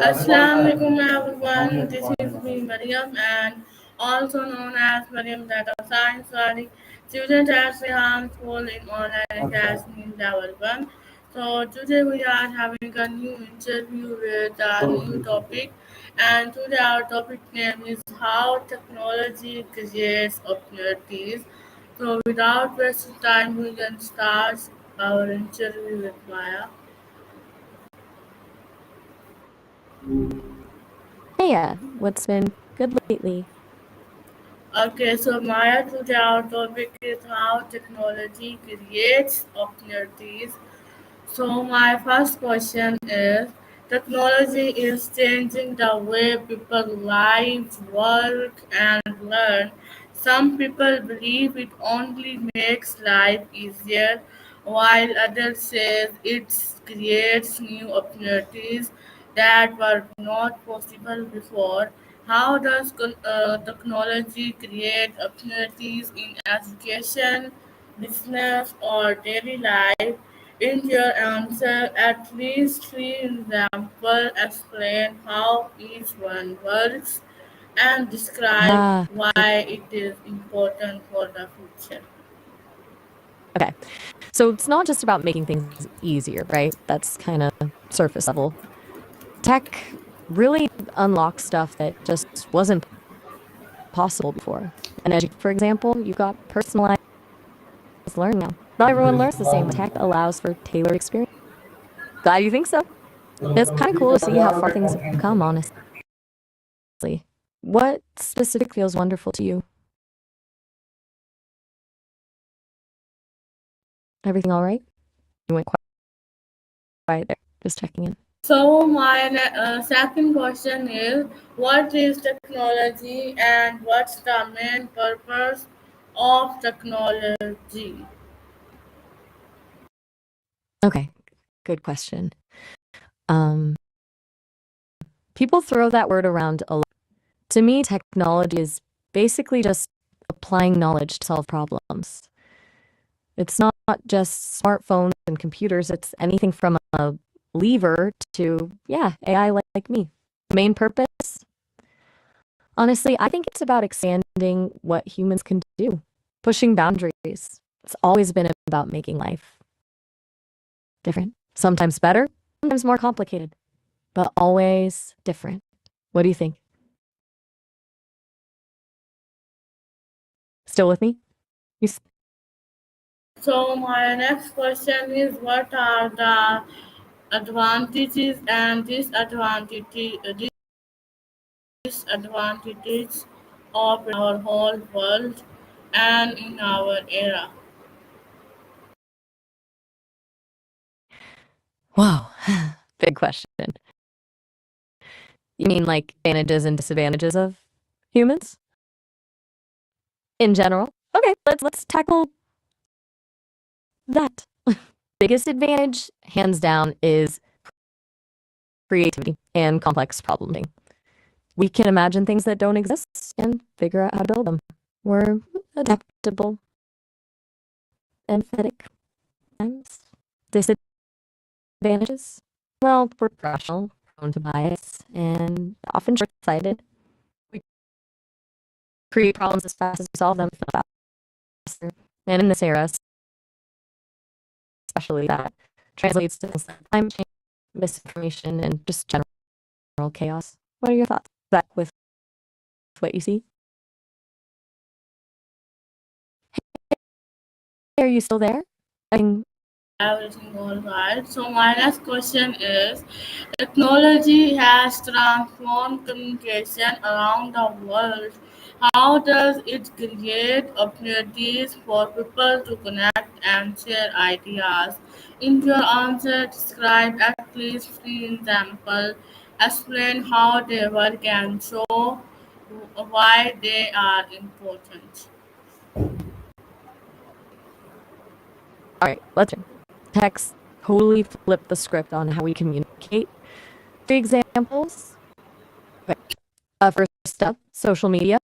Assalamualaikum everyone, this is me Mariam and also known as Mariam Data Science Study student at Rehan School in Online Academy Level 1. So today we are having a new interview with a new topic, and today our topic name is how technology creates opportunities. So without wasting time we can start our interview with Maya. Hey, what's been good lately? Okay, so Maya, today our topic is how technology creates opportunities. So my first question is, technology is changing the way people live, work, and learn. Some people believe it only makes life easier, while others say it creates new opportunities that were not possible before. How does technology create opportunities in education, business, or daily life? In your answer, at least three examples explain how each one works and describe Ah, why it is important for the future. okay. So it's not just about making things easier, right? That's kind of surface level. Tech really unlocks stuff that just wasn't possible before. And as for example, you've got personalized learning now. Not everyone learns the same. Tech allows for tailored experience. Glad you think so. It's kind of cool to see how far things have come, honestly. What specific feels wonderful to you? Everything all right? You went quiet there. Just checking in. So my second question is, what is technology and what's the main purpose of technology? Okay, good question. Um, People throw that word around a lot. To me, technology is basically just applying knowledge to solve problems. It's not just smartphones and computers, it's anything from a lever to, yeah, AI like me. Main purpose? Honestly, I think it's about expanding what humans can do, pushing boundaries. It's always been about making life different. Sometimes better, sometimes more complicated, but always different. What do you think? Still with me? You So my next question is, what are the advantages and disadvantages of our whole world and in our era? Wow, big question. You mean like advantages and disadvantages of humans in general? Okay, let's tackle that. Biggest advantage, hands down, is creativity and complex problem solving. We can imagine things that don't exist and figure out how to build them. We're adaptable, empathetic times. Disadvantages? Well, we're rational, prone to bias, and often short-sighted. We create problems as fast as we solve them faster. And in this era, especially, that translates to things like climate change, misinformation, and just general chaos. What are your thoughts? That with what you see? Hey, are you still there? I mean, Everything all right. So my next question is, technology has transformed communication around the world. How does it create opportunities for people to connect and share ideas? In your answer, describe at least three examples. Explain how they work and show why they are important. all right, let's turn. Text totally flipped the script on how we communicate. Three examples. Okay. First up, social media,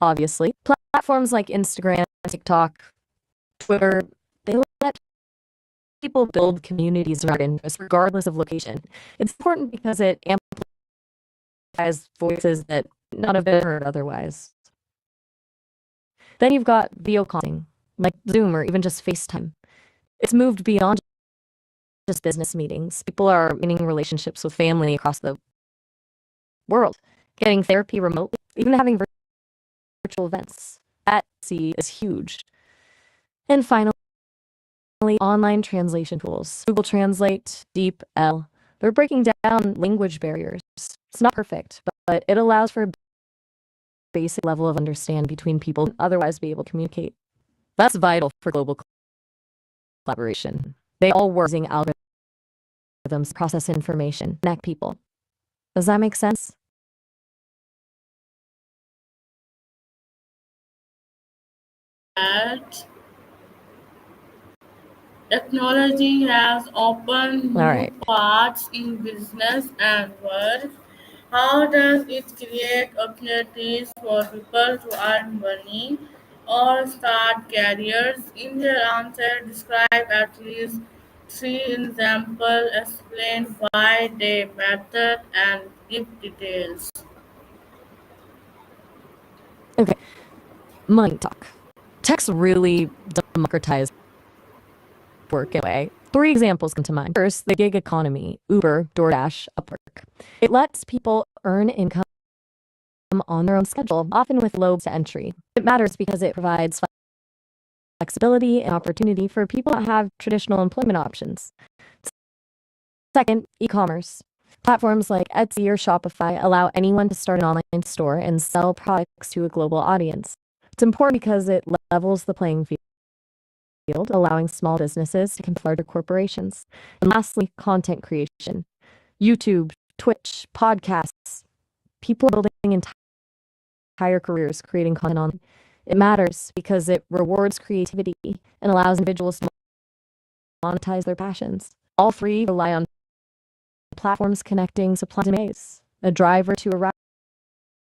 obviously. Platforms like Instagram, TikTok, Twitter, they let people build communities around interests regardless of location. It's important because it voices that not have been heard otherwise. Then you've got video calling, like Zoom or even just FaceTime. It's moved beyond just business meetings. People are maintaining relationships with family across the world, getting therapy remotely, even having virtual events. That is huge. And finally, online translation tools. Google Translate, DeepL, they're breaking down language barriers. It's not perfect, but it allows for a basic level of understanding between people and otherwise be able to communicate. That's vital for global collaboration. They all work using algorithms, process information, connect people. Does that make sense? That technology has opened All new right. paths in business and work. How does it create opportunities for people to earn money or start careers? In their answer, describe at least three examples, explain why they matter, and give details. Okay. Money talk. Tech's really democratized work in a way. Three examples come to mind. First, the gig economy, Uber, DoorDash, Upwork. It lets people earn income on their own schedule, often with low to entry. It matters because it provides flexibility and opportunity for people that have traditional employment options. Second, e-commerce. Platforms like Etsy or Shopify allow anyone to start an online store and sell products to a global audience. It's important because it levels the playing field, allowing small businesses to compete with larger corporations. And lastly, content creation. YouTube, Twitch, podcasts. People are building entire careers creating content on. It matters because it rewards creativity and allows individuals to monetize their passions. All three rely on platforms connecting supply and demand, a driver to a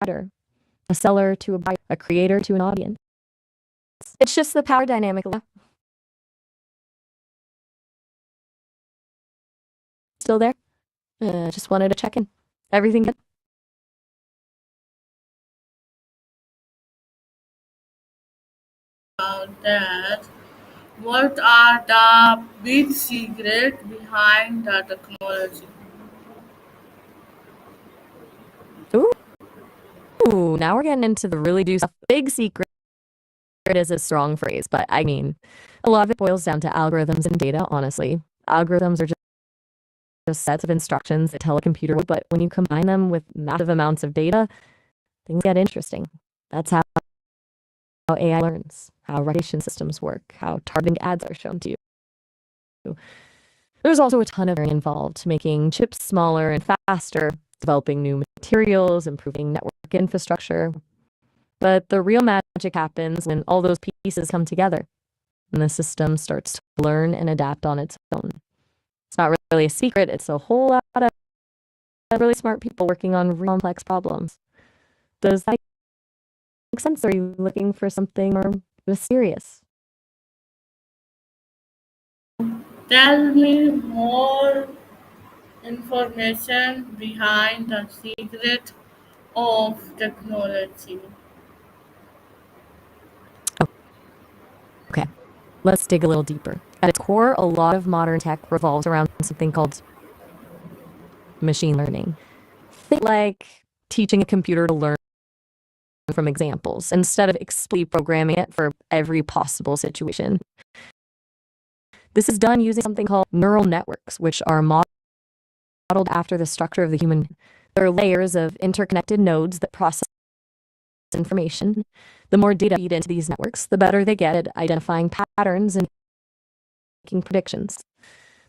rider, a seller to a buyer, a creator to an audience. It's just the power dynamic. Still there? Just wanted to check in. Everything good? About that, what are the big secrets behind the technology? Ooh, now we're getting into the really do stuff. Big secret is a strong phrase, but I mean, a lot of it boils down to algorithms and data, honestly. Algorithms are just sets of instructions that tell a computer, but when you combine them with massive amounts of data, things get interesting. That's how AI learns, how recommendation systems work, how targeting ads are shown to you. There's also a ton of learning involved, making chips smaller and faster, developing new materials, improving network infrastructure. But the real magic happens when all those pieces come together and the system starts to learn and adapt on its own. It's not really a secret, it's a whole lot of really smart people working on really complex problems. Does that make sense? Or are you looking for something more mysterious? Tell me more information behind the secret of technology. Okay, let's dig a little deeper. At its core, a lot of modern tech revolves around something called machine learning. Think like teaching a computer to learn from examples instead of explicitly programming it for every possible situation. This is done using something called neural networks, which are modeled after the structure of the human. There are layers of interconnected nodes that process information. The more data feed into these networks, the better they get at identifying patterns and making predictions.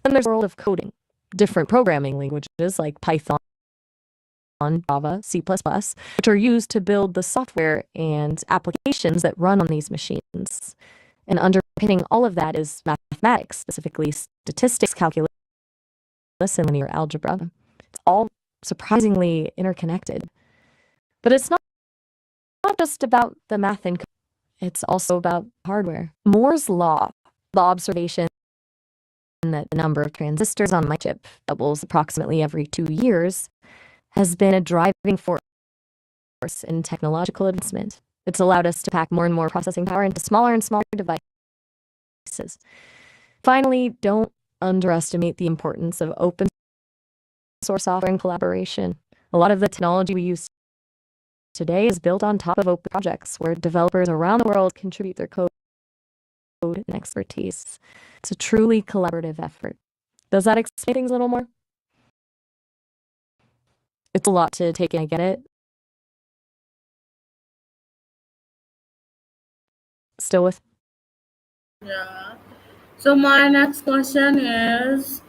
Then there's the world of coding. Different programming languages like Python, Java, C++, which are used to build the software and applications that run on these machines. And underpinning all of that is mathematics, specifically statistics, calculus, and linear algebra. It's all surprisingly interconnected. But it's not just about the math and code. It's also about hardware. Moore's law, the observation that the number of transistors on my chip doubles approximately every 2 years, has been a driving force in technological advancement. It's allowed us to pack more and more processing power into smaller and smaller devices. Finally, don't underestimate the importance of open source software and collaboration. A lot of the technology we use today is built on top of open projects where developers around the world contribute their code and expertise. It's a truly collaborative effort. Does that explain things a little more? It's a lot to take in, I get it. Still with Yeah. So my next question is,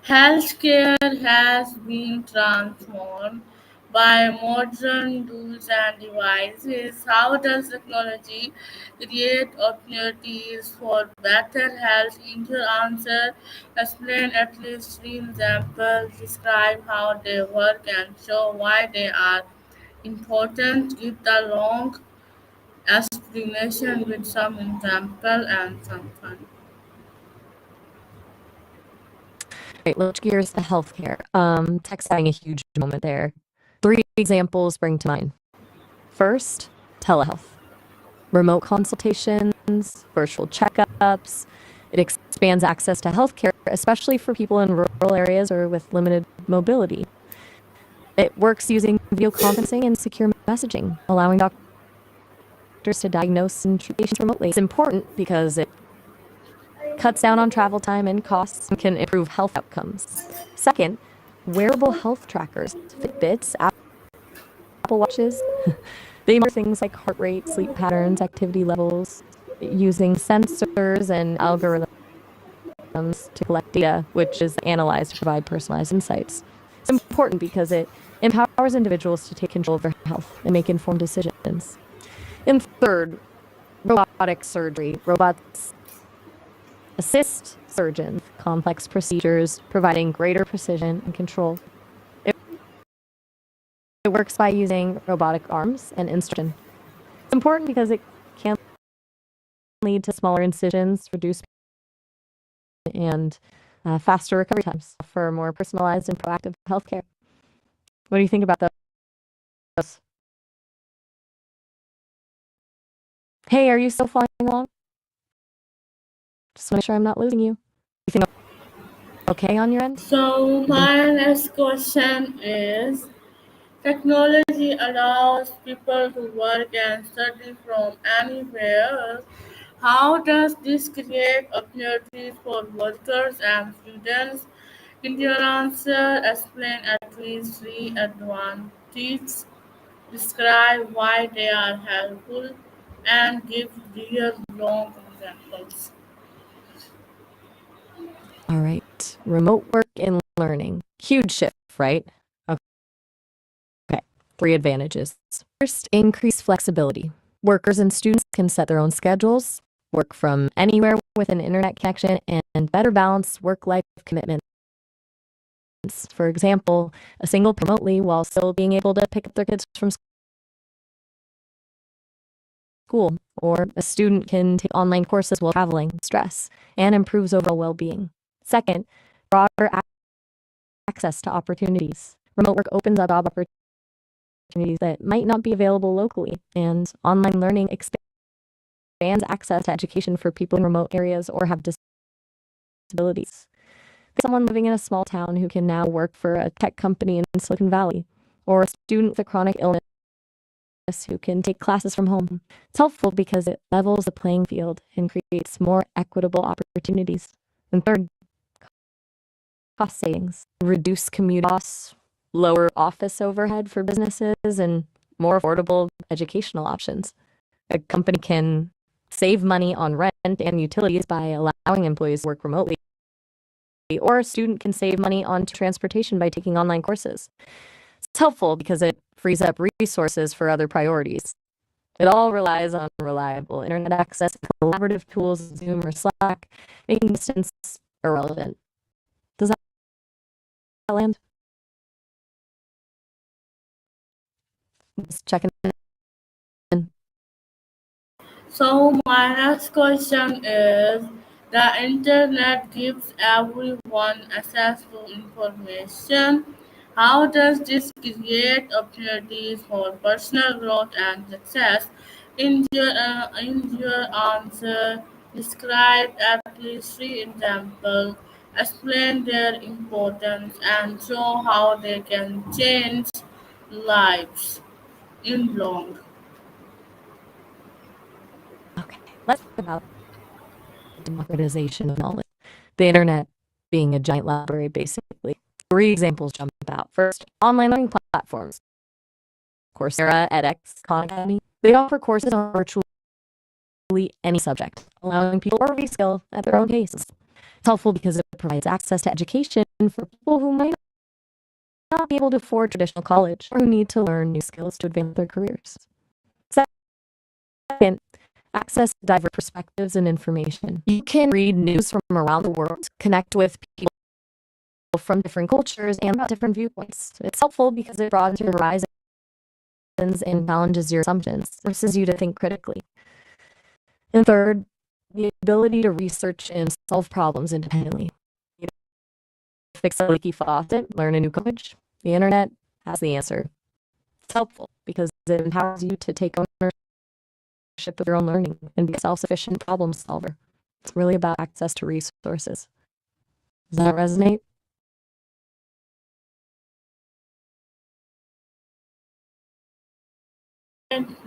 healthcare has been transformed by modern tools and devices. How does technology create opportunities for better health? In your answer, explain at least three examples, describe how they work and show why they are important. Give the long explanation with some example and some fun. right, let's gears to healthcare. Tech's having a huge moment there. 3 examples spring to mind. First, telehealth. Remote consultations, virtual checkups. It expands access to healthcare, especially for people in rural areas or with limited mobility. It works using video conferencing and secure messaging, allowing doctors to diagnose and treat patients remotely. It's important because it cuts down on travel time and costs and can improve health outcomes. Second, wearable health trackers, Fitbits, Apple Watches, they monitor things like heart rate, sleep patterns, activity levels, using sensors and algorithms to collect data, which is analyzed to provide personalized insights. It's important because it empowers individuals to take control of their health and make informed decisions. And third, robotic surgery. Robots assist surgeons with complex procedures, providing greater precision and control. It works by using robotic arms and instruction. It's important because it can lead to smaller incisions, reduced and faster recovery times for more personalized and proactive healthcare. What do you think about those? Hey, are you still following along? Just want to make sure I'm not losing you. You think okay on your end? So my next question is, technology allows people to work and study from anywhere. How does this create opportunities for workers and students? In your answer, explain at least three advantages, describe why they are helpful, and give real long examples. All right. Remote work and learning. Huge shift, right? Okay. 3 advantages. First, increased flexibility. Workers and students can set their own schedules, work from anywhere with an internet connection, and better balance work-life commitments. For example, a single remotely while still being able to pick up their kids from school, or a student can take online courses while traveling, stress, and improves overall well-being. Second, broader access to opportunities. Remote work opens up job opportunities that might not be available locally, and online learning expands access to education for people in remote areas or have disabilities. Someone living in a small town who can now work for a tech company in Silicon Valley, or a student with a chronic illness who can take classes from home. It's helpful because it levels the playing field and creates more equitable opportunities. And third, cost savings. Reduce commute costs, lower office overhead for businesses, and more affordable educational options. A company can save money on rent and utilities by allowing employees to work remotely, or a student can save money on transportation by taking online courses. It's helpful because it frees up resources for other priorities. It all relies on reliable internet access, collaborative tools, Zoom or Slack, making distance irrelevant. Does that land? Just checking in. So my next question is, the internet gives everyone access to information. How does this create opportunities for personal growth and success? In your answer, describe at least three examples, explain their importance, and show how they can change lives in long. Okay, let's talk about democratization of knowledge. The internet being a giant library, basically. Three examples jump out. First, online learning platforms. Coursera, edX, Khan Academy. They offer courses on virtually any subject, allowing people to reskill at their own pace. It's helpful because it provides access to education for people who might not be able to afford traditional college or who need to learn new skills to advance their careers. Second, access to diverse perspectives and information. You can read news from around the world, connect with people from different cultures and about different viewpoints. It's helpful because it broadens your horizons and challenges your assumptions, forces you to think critically. And third, the ability to research and solve problems independently. You fix a leaky faucet, learn a new language. The internet has the answer. It's helpful because it empowers you to take ownership of your own learning and be a self-sufficient problem solver. It's really about access to resources. Does that resonate?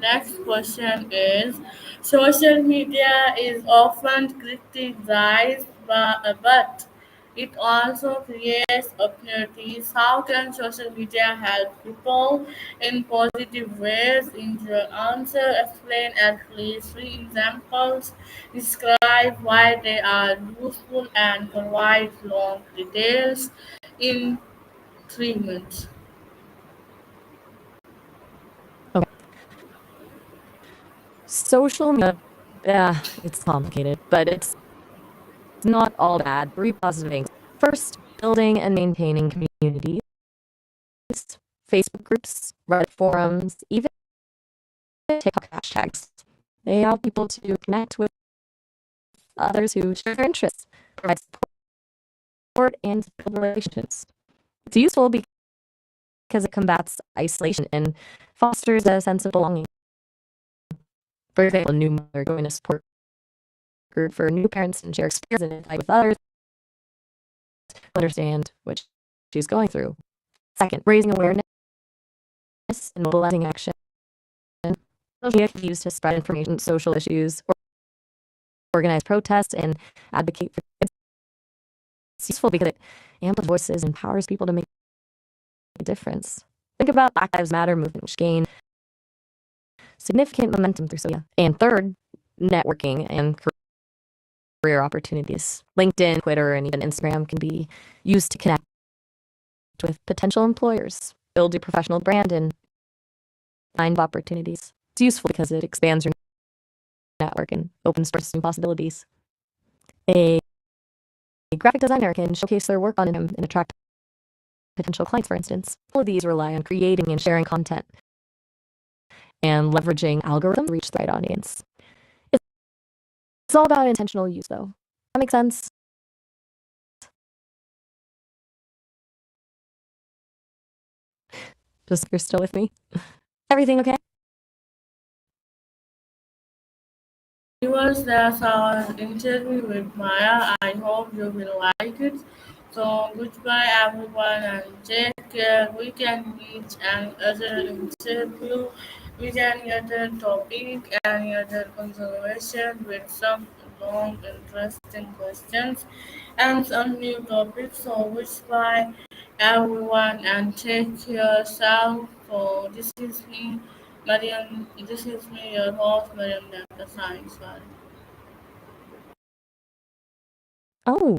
Next question is: social media is often criticized, but it also creates opportunities. How can social media help people in positive ways? In your answer, explain at least three examples, describe why they are useful, and provide long details in 3 minutes. Okay. Social media, yeah, it's complicated, but it's not all bad. Three positive things. First, building and maintaining communities, Facebook groups, Reddit forums, even TikTok hashtags. They allow people to connect with others who share their interests, provide support, and build relationships. It's useful because it combats isolation and fosters a sense of belonging. For example, a new mother join a support group for new parents and share experiences and insight with others to understand what she's going through. Second, raising awareness and mobilizing action. Social media can be used to spread information on social issues, organize protests, and advocate for kids. It's useful because it amplifies voices and empowers people to make a difference. Think about Black Lives Matter movement, which gained significant momentum through social media. And third, networking and career opportunities. LinkedIn, Twitter, and even Instagram can be used to connect with potential employers, build your professional brand, and find opportunities. It's useful because it expands your network and opens doors to new possibilities. A graphic designer can showcase their work on Instagram and attract potential clients, for instance. All of these rely on creating and sharing content and leveraging algorithms to reach the right audience. It's all about intentional use, though. That makes sense? Just you're still with me? Everything okay? Viewers, that's our interview with Maya. I hope you will like it. So goodbye everyone and take care. We can meet another interview with any other topic, any other conversation with some long interesting questions and some new topics. So goodbye everyone and take care yourself. So this is me, your host, Mariam Data Science. Oh,